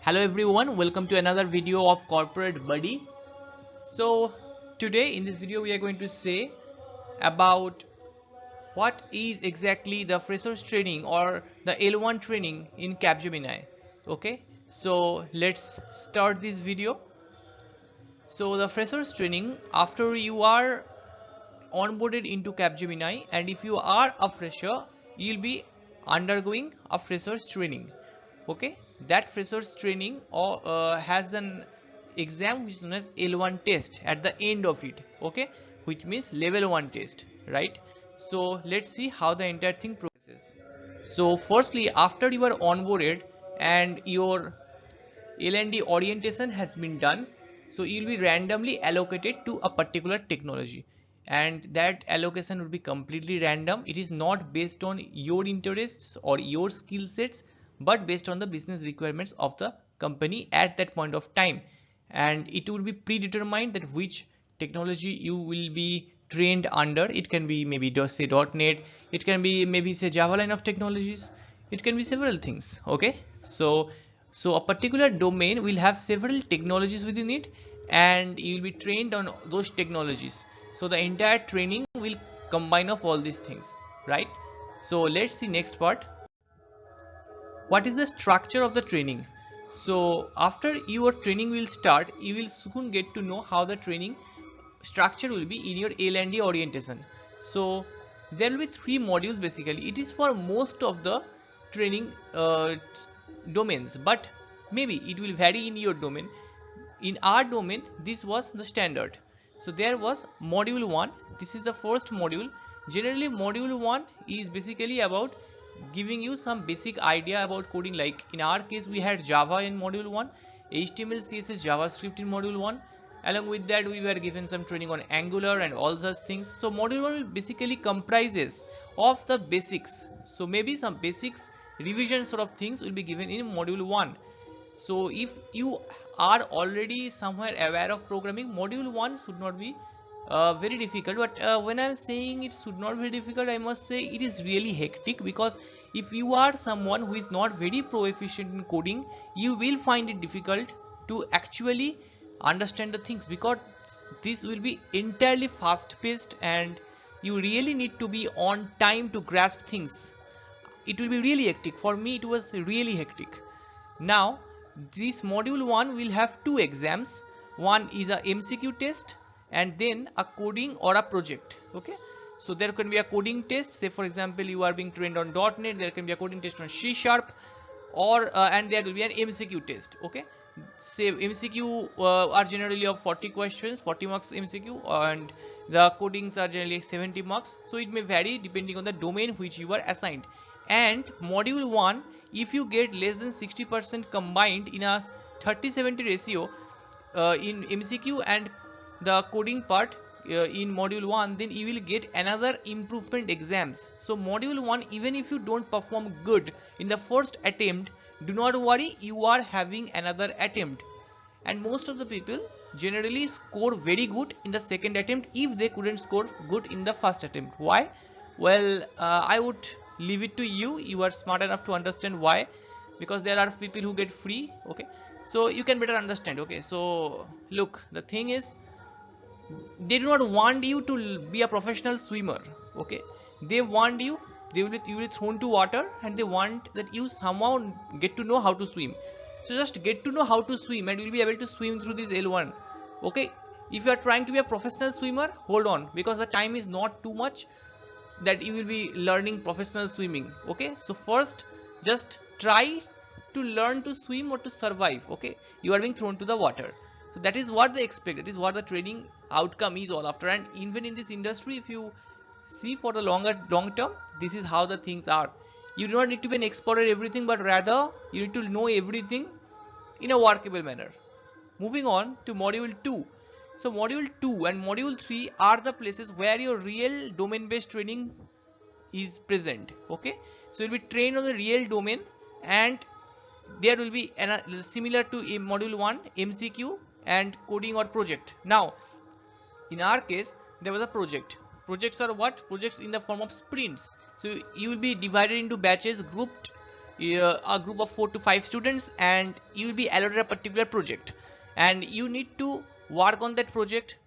Hello everyone, welcome to another video of Corporate Buddy. So today in this video we are going to say about what is exactly the freshers training or the L1 training in Capgemini. Okay, so let's start this video. So the freshers training, after you are onboarded into Capgemini, and if you are a fresher, you'll be undergoing a freshers training. Okay, that freshers training has an exam which is known as L1 test at the end of it. Okay, which means level 1 test, right? So let's see how the entire thing progresses. So firstly, after you are onboarded and your L&D orientation has been done, so you'll be randomly allocated to a particular technology, and that allocation will be completely random. It is not based on your interests or your skill sets, but based on the business requirements of the company at that point of time, and it will be predetermined that which technology you will be trained under. It can be maybe say .NET, it can be maybe say Java line of technologies, it can be several things. Okay, so a particular domain will have several technologies within it, and you will be trained on those technologies. So the entire training will combine of all these things, right? So let's see next part. What is the structure of the training? So after your training will start, you will soon get to know how the training structure will be in your L&D orientation. So there will be 3 modules basically. It is for most of the training domains, but maybe it will vary in your domain. In our domain, this was the standard. So there was module 1. This is the first module. Generally module 1 is basically about giving you some basic idea about coding. Like in our case, we had Java in module 1, HTML, CSS, JavaScript in module 1. Along with that, we were given some training on Angular and all those things. So module 1 basically comprises of the basics. So maybe some basics revision sort of things will be given in module 1. So if you are already somewhere aware of programming, module 1 should not be very difficult. But when I'm saying it should not be difficult, I must say it is really hectic, because if you are someone who is not very proficient in coding, you will find it difficult to actually understand the things, because this will be entirely fast paced and you really need to be on time to grasp things. It will be really hectic. For me it was really hectic. Now this module 1 will have 2 exams. One is a MCQ test and then a coding or a project. Okay, so there can be a coding test. Say for example you are being trained on .NET, there can be a coding test on C#, or and there will be an MCQ test. Okay, say MCQ are generally of 40 questions, 40 marks MCQ, and the codings are generally 70 marks. So it may vary depending on the domain which you are assigned. And module 1, if you get less than 60% combined in a 30-70 ratio in MCQ and the coding part in module 1, then you will get another improvement exams. So module 1, even if you don't perform good in the first attempt, do not worry, you are having another attempt. And most of the people generally score very good in the second attempt if they couldn't score good in the first attempt. Why? Well, I would leave it to you. You are smart enough to understand why, because there are people who get free. Okay, so you can better understand. Okay, so look, the thing is, they do not want you to be a professional swimmer. Okay, they want you, you will be thrown to water, and they want that you somehow get to know how to swim. So just get to know how to swim and you will be able to swim through this L1. Okay, if you are trying to be a professional swimmer, hold on, because the time is not too much that you will be learning professional swimming. Okay, so first just try to learn to swim or to survive. Okay, you are being thrown to the water. So that is what they expect, that is what the training outcome is all after. And even in this industry, if you see for the long term, this is how the things are. You do not need to be an expert at everything, but rather you need to know everything in a workable manner. Moving on to module 2. So module 2 and module 3 are the places where your real domain based training is present. Okay, so you'll be trained on the real domain, and there will be similar to module 1 MCQ and coding or project. Now in our case there was a project. Projects are what? Projects in the form of sprints. So you will be divided into batches, grouped a group of 4 to 5 students, and you will be allotted a particular project, and you need to work on that project.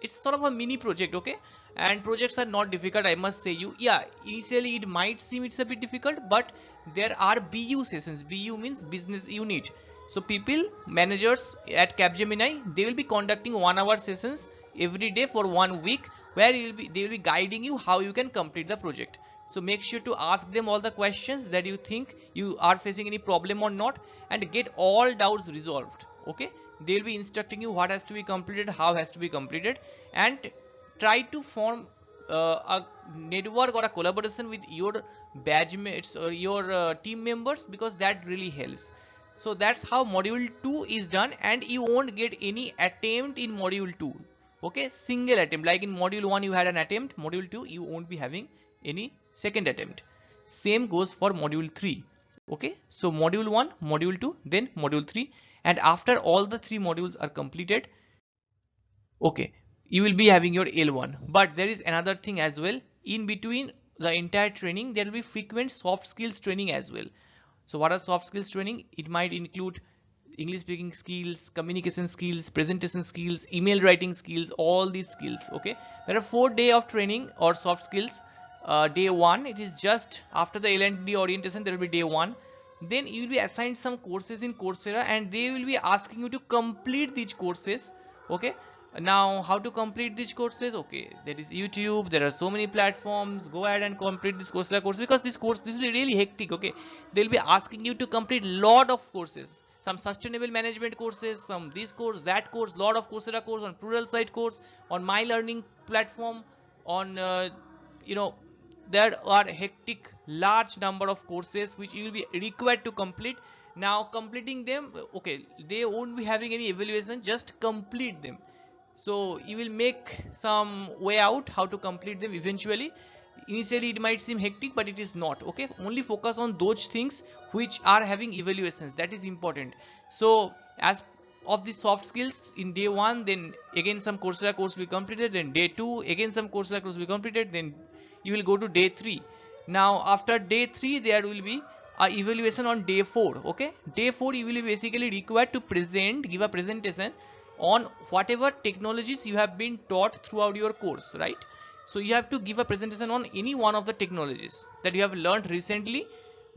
It's sort of a mini project, okay? And projects are not difficult, I must say you. Yeah, initially it might seem it's a bit difficult, but there are BU sessions. BU means business unit. So people, managers at Capgemini, they will be conducting 1 hour sessions every day for 1 week, where they will be guiding you how you can complete the project. So make sure to ask them all the questions that you think you are facing any problem or not, and get all doubts resolved, okay? They will be instructing you what has to be completed, how has to be completed, and try to form a network or a collaboration with your badge mates or your team members, because that really helps. So that's how module 2 is done, and you won't get any attempt in module 2, okay? Single attempt. Like in module 1 you had an attempt, module 2 you won't be having any second attempt. Same goes for module 3, okay? So module 1, module 2, then module 3, and after all the 3 modules are completed, okay, you will be having your L1. But there is another thing as well. In between the entire training, there will be frequent soft skills training as well. So what are soft skills training? It might include English speaking skills, communication skills, presentation skills, email writing skills, all these skills, okay? There are 4 days of training or soft skills. Day 1, it is just after the L&D orientation, there will be day 1. Then you will be assigned some courses in Coursera, and they will be asking you to complete these courses, okay? Now how to complete these courses? Okay, there is YouTube, there are so many platforms. Go ahead and complete this Coursera course, because this will be really hectic, okay? They'll be asking you to complete lot of courses, some sustainable management courses, some this course, that course, lot of Coursera course, on plural site course, on my learning platform, on you know, there are hectic large number of courses which you will be required to complete. Now completing them, okay, they won't be having any evaluation, just complete them. So you will make some way out how to complete them eventually. Initially it might seem hectic, but it is not, okay? Only focus on those things which are having evaluations, that is important. So as of the soft skills, in day 1, then again some Coursera course will be completed, then day 2 again some Coursera course will be completed, then you will go to day 3. Now after day 3 there will be a evaluation on day 4, okay? Day 4 you will be basically required to give a presentation on whatever technologies you have been taught throughout your course, right? So you have to give a presentation on any one of the technologies that you have learned recently,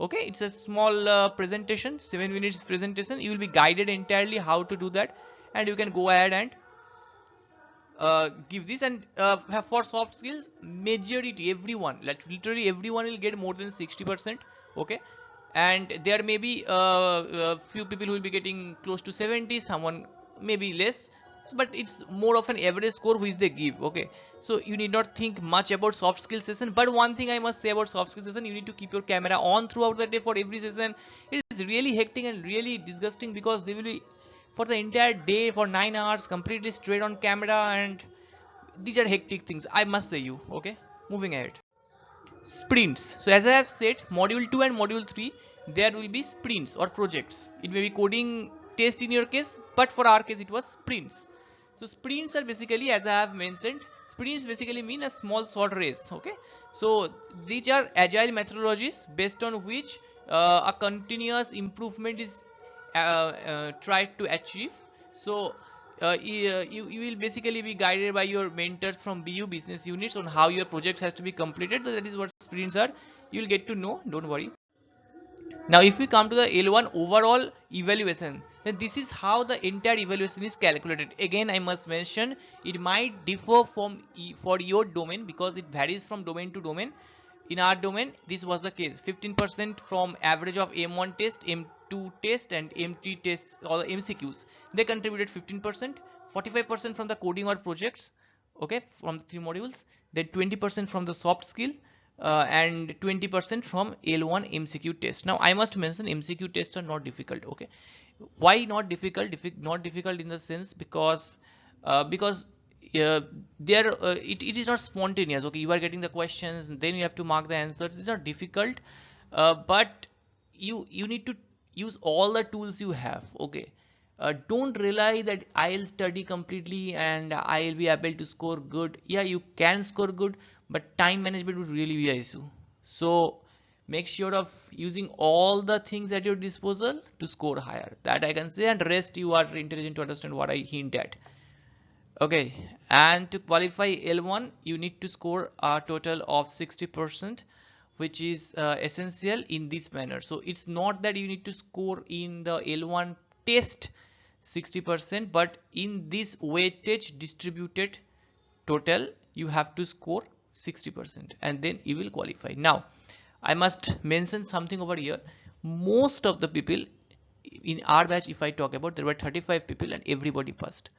okay? It's a small presentation, 7 minutes presentation. You will be guided entirely how to do that, and you can go ahead and give this. And for soft skills, majority, everyone, like literally everyone will get more than 60%, okay? And there may be few people who will be getting close to 70, someone maybe less, but it's more of an average score which they give, okay? So you need not think much about soft skill session. But one thing I must say about soft skill session, you need to keep your camera on throughout the day for every session. It is really hectic and really disgusting, because they will be for the entire day for 9 hours completely straight on camera, and these are hectic things, I must say you, okay? Moving ahead. Sprints. So as I have said, module 2 and module 3, there will be sprints or projects. It may be coding test in your case, but for our case it was sprints. So sprints are basically, as I have mentioned, sprints basically mean a small short race, okay? So these are agile methodologies based on which a continuous improvement is tried to achieve. So you will basically be guided by your mentors from BU business units on how your projects has to be completed. So that is what sprints are. You will get to know, don't worry. Now if we come to the L1 overall evaluation, then this is how the entire evaluation is calculated. Again, I must mention, it might differ from for your domain, because it varies from domain to domain. In our domain this was the case, 15% from average of M1 test, M2 test, and M3 tests, or MCQs, they contributed 15%. 45% from the coding or projects, okay, from the 3 modules, then 20% from the soft skill, and 20% from L1 MCQ test. Now I must mention, MCQ tests are not difficult, okay? Why not difficult? Not difficult in the sense, because it is not spontaneous, okay? You are getting the questions and then you have to mark the answers. It's not difficult, but you need to use all the tools you have, okay? Don't rely that I'll study completely and I'll be able to score good. Yeah, you can score good, but time management would really be an issue. So make sure of using all the things at your disposal to score higher. That I can say, and rest you are intelligent to understand what I hint at. Okay, and to qualify L1, you need to score a total of 60%, which is essential in this manner. So it's not that you need to score in the L1 test 60%, but in this weightage distributed total, you have to score 60%, and then you will qualify. Now, I must mention something over here. Most of the people in our batch, if I talk about, there were 35 people and everybody passed.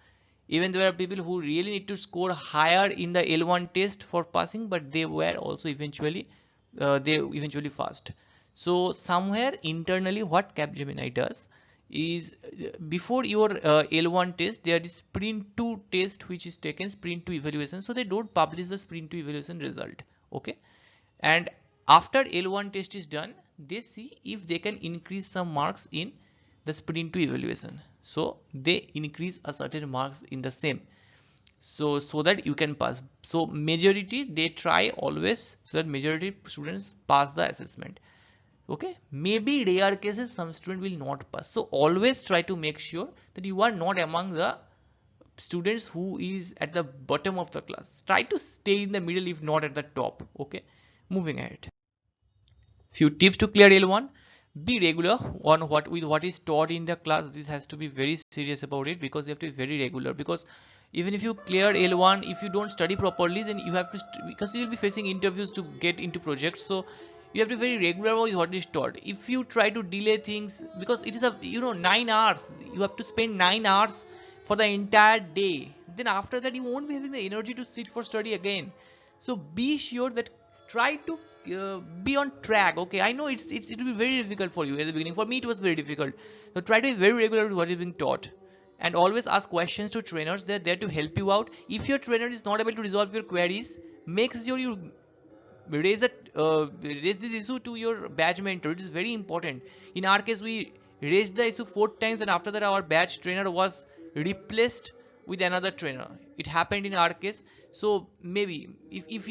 Even there are people who really need to score higher in the L1 test for passing, but they were also eventually passed. So somewhere internally, what Capgemini does is, before your L1 test, there is sprint 2 test which is taken, sprint 2 evaluation. So they don't publish the sprint 2 evaluation result. Okay, and after L1 test is done, they see if they can increase some marks in the sprint 2 evaluation. So they increase a certain marks in the same, so that you can pass. So majority they try always so that majority students pass the assessment. Okay, maybe rare cases some student will not pass. So always try to make sure that you are not among the students who is at the bottom of the class. Try to stay in the middle, if not at the top. Okay, moving ahead. Few tips to clear L1. Be regular on what is taught in the class. This has to be very serious about it, because you have to be very regular. Because even if you clear L1, if you don't study properly, then you have to, because you will be facing interviews to get into projects. So you have to be very regular about what is taught. If you try to delay things, because it is a 9 hours, you have to spend 9 hours for the entire day, then after that you won't be having the energy to sit for study again. So be sure that, try to be on track. Okay, I know it will be very difficult for you at the beginning. For me it was very difficult. So try to be very regular with what is being taught, and always ask questions to trainers. They're there to help you out. If your trainer is not able to resolve your queries, make sure you raise this issue to your batch mentor. It is very important. In our case, we raised the issue 4 times, and after that our batch trainer was replaced with another trainer. It happened in our case. So maybe if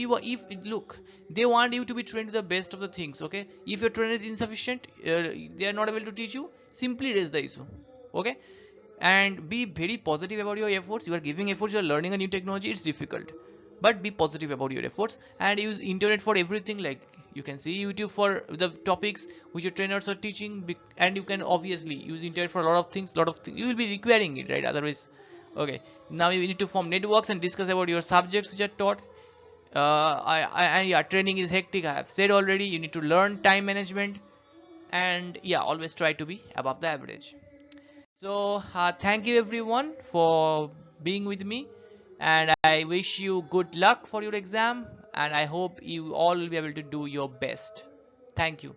look, they want you to be trained to the best of the things. Okay, if your trainer is insufficient, they are not able to teach you, simply raise the issue. Okay, and be very positive about your efforts. You are giving efforts, you are learning a new technology. It's difficult, but be positive about your efforts, and use internet for everything. Like, you can see YouTube for the topics which your trainers are teaching, and you can obviously use internet for a lot of things. You will be requiring it, right? Otherwise, okay, now you need to form networks and discuss about your subjects which are taught. And yeah, training is hectic, I have said already. You need to learn time management, and yeah, always try to be above the average. So thank you everyone for being with me, and I wish you good luck for your exam, and I hope you all will be able to do your best. Thank you.